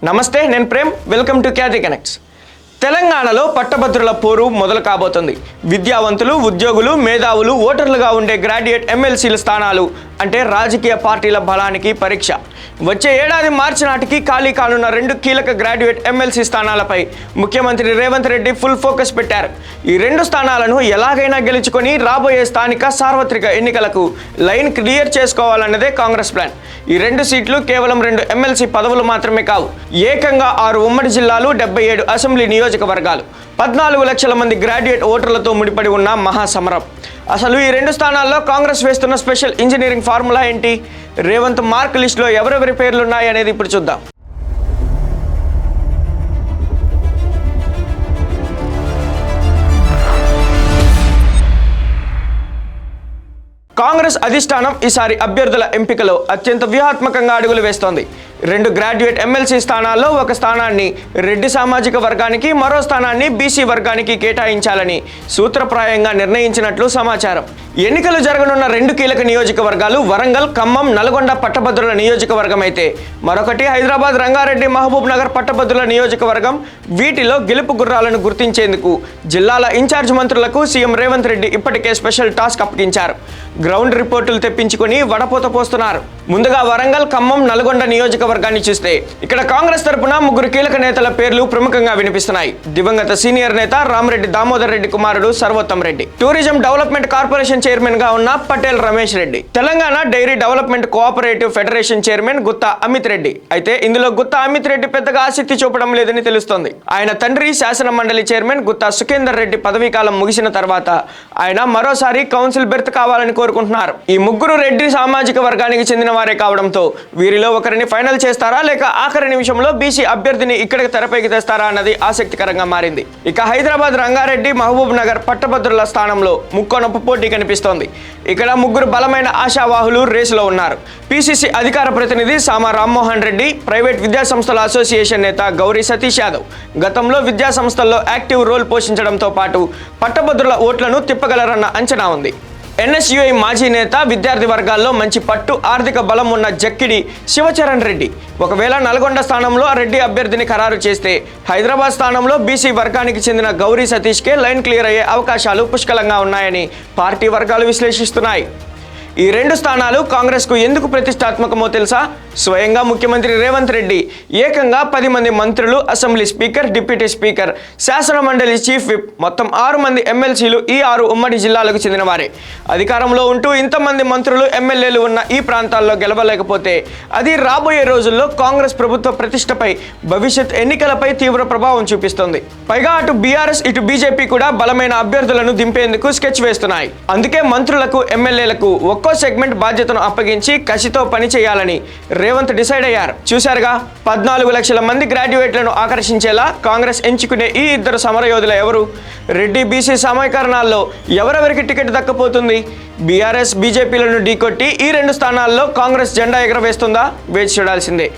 నమస్తే, నేను Prem. Welcome to Khyathi connects. తెలంగాణలో పట్టభద్రుల పోరు మొదలు కాబోతుంది. విద్యావంతులు, ఉద్యోగులు, మేధావులు, ఓటర్లుగా ఉండే గ్రాడ్యుయేట్ ఎమ్మెల్సీల స్థానాలు అంటే రాజకీయ పార్టీల బలానికి పరీక్ష. వచ్చే ఏడాది మార్చి నాటికి ఖాళీ కానున్న 2 కీలక గ్రాడ్యుయేట్ ఎమ్మెల్సీ స్థానాలపై ముఖ్యమంత్రి రేవంత్ రెడ్డి ఫుల్ ఫోకస్ పెట్టారు. ఈ 2 స్థానాలను ఎలాగైనా గెలుచుకొని రాబోయే స్థానిక సార్వత్రిక ఎన్నికలకు లైన్ క్లియర్ చేసుకోవాలన్నదే కాంగ్రెస్ ప్లాన్. ఈ 2 సీట్లు కేవలం 2 ఎమ్మెల్సీ పదవులు మాత్రమే కావు, ఏకంగా 6 ఉమ్మడి జిల్లాలు, 77 అసెంబ్లీ నియోజకవర్గాలు, 14 లక్షల మంది గ్రాడ్యుయేట్ ఓటర్లతో ముడిపడి ఉన్న మహాసమరం. అసలు ఈ 2 స్థానాల్లో కాంగ్రెస్ వేస్తున్న స్పెషల్ ఇంజనీరింగ్ ఫార్ములా ఏంటి? రేవంత్ మార్క్ లిస్టులో ఎవరెవరి పేర్లున్నాయి అనేది ఇప్పుడు చూద్దాం. కాంగ్రెస్ అధిష్టానం ఈసారి అభ్యర్థుల ఎంపికలో అత్యంత వ్యూహాత్మకంగా అడుగులు వేస్తోంది. 2 గ్రాడ్యుయేట్ ఎమ్మెల్సీ స్థానాల్లో ఒక స్థానాన్ని రెడ్డి సామాజిక వర్గానికి, మరో స్థానాన్ని బీసీ వర్గానికి కేటాయించాలని సూత్రప్రాయంగా నిర్ణయించినట్లు సమాచారం. ఎన్నికలు జరగనున్న 2 కీలక నియోజకవర్గాలు వరంగల్, ఖమ్మం, నల్గొండ పట్టభద్రుల నియోజకవర్గం అయితే మరొకటి హైదరాబాద్, రంగారెడ్డి, మహబూబ్ నగర్ పట్టభద్రుల నియోజకవర్గం. వీటిలో గెలుపు గుర్రాలను గుర్తించేందుకు జిల్లాల ఇన్ఛార్జ్ మంత్రులకు సీఎం రేవంత్ రెడ్డి ఇప్పటికే స్పెషల్ టాస్క్ అప్పగించారు. గ్రౌండ్ రిపోర్టులు తెప్పించుకుని వడపోత పోస్తున్నారు. ముందుగా వరంగల్, ఖమ్మం, నల్గొండ నియోజకవర్గాన్ని చూస్తే ఇక్కడ కాంగ్రెస్ తరపున 3 కీలక నేతల పేర్లు ప్రముఖంగా వినిపిస్తున్నాయి. దివంగత సీనియర్ నేత రామరెడ్డి దామోదర్ రెడ్డి కుమారుడు Sarvottam Reddy, tourism development corporation chairman గా ఉన్న Patel Ramesh Reddy, Telangana dairy development cooperative federation chairman Gutha Amit Reddy. అయితే ఇందులో గుత్తా అమిత్ రెడ్డి పెద్దగా ఆసక్తి చూపడం లేదని తెలుస్తోంది. ఆయన తండ్రి శాసన మండలి చైర్మన్ గుత్తా సుఖేందర్ రెడ్డి పదవీ కాలం ముగిసిన తర్వాత ఆయన మరోసారి కౌన్సిల్ బెర్త్ కావాలని కోరుకుంటున్నారు. ఈ 3 రెడ్డి సామాజిక వర్గానికి చెందిన వారే కావడంతో వీరిలో ఒకరిని ఫైనల్ చేస్తారా, లేక ఆఖరి నిమిషంలో బీసీ అభ్యర్థిని ఇక్కడికి తెరపైకి తెస్తారా అన్నది ఆసక్తికరంగా మారింది. ఇక హైదరాబాద్, రంగారెడ్డి, మహబూబ్ నగర్ పట్టభద్రుల స్థానంలో ముక్కోనొప్పు పోటీ కనిపిస్తోంది. ఇక్కడ 3 బలమైన ఆశావాహులు రేసులో ఉన్నారు. పిసిసి అధికార ప్రతినిధి సామా రామ్మోహన్ రెడ్డి, ప్రైవేట్ విద్యాసంస్థల అసోసియేషన్ నేత గౌరీ సతీష్ యాదవ్ గతంలో విద్యాసంస్థల్లో యాక్టివ్ రోల్ పోషించడంతో పాటు పట్టభద్రుల ఓట్లను తిప్పగలరన్న అంచనా ఉంది. ఎన్ఎస్యుఐ మాజీ నేత, విద్యార్థి వర్గాల్లో మంచి పట్టు, ఆర్థిక బలం ఉన్న జక్కిడి శివచరణ్ రెడ్డి ఒకవేళ నల్గొండ స్థానంలో రెడ్డి అభ్యర్థిని ఖరారు చేస్తే హైదరాబాద్ స్థానంలో బీసీ వర్గానికి చెందిన గౌరీ సతీష్కే లైన్ క్లియర్ అయ్యే అవకాశాలు పుష్కలంగా ఉన్నాయని పార్టీ వర్గాలు విశ్లేషిస్తున్నాయి. ఈ 2 స్థానాలు కాంగ్రెస్కు ఎందుకు ప్రతిష్టాత్మకమో తెలుసా? స్వయంగా ముఖ్యమంత్రి రేవంత్ రెడ్డి ఏకంగా 10 మంది మంత్రులు, అసెంబ్లీ స్పీకర్, డిప్యూటీ స్పీకర్, శాసన మండలి చీఫ్ విప్, మొత్తం 6 మంది ఎమ్మెల్సీలు ఈ 6 ఉమ్మడి జిల్లాలకు చెందిన వారే. అధికారంలో ఉంటూ ఇంతమంది మంత్రులు, ఎమ్మెల్యేలు ఉన్న ఈ ప్రాంతాల్లో గెలవలేకపోతే అది రాబోయే రోజుల్లో కాంగ్రెస్ ప్రభుత్వ ప్రతిష్టపై, భవిష్యత్ ఎన్నికలపై తీవ్ర ప్రభావం చూపిస్తుంది. పైగా అటు బీఆర్ఎస్, ఇటు బీజేపీ కూడా బలమైన అభ్యర్థులను దింపేందుకు స్కెచ్ వేస్తున్నాయి. అందుకే మంత్రులకు, ఎమ్మెల్యేలకు ఒక్కో సెగ్మెంట్ బాధ్యతను అప్పగించి కసితో పని చేయాలని రేవంత్ డిసైడ్ అయ్యారు. చూశారుగా, 14 లక్షల మంది గ్రాడ్యుయేట్లను ఆకర్షించేలా కాంగ్రెస్ ఎంచుకునే ఈ 2 సమరయోధుల ఎవరు? రెడ్డి బీసీ సమీకరణాల్లో ఎవరెవరికి టికెట్ దక్కపోతుంది? బీఆర్ఎస్, బీజేపీలను ఢీకొట్టి ఈ 2 స్థానాల్లో కాంగ్రెస్ జెండా ఎగరవేస్తుందా? వేచి చూడాల్సిందే.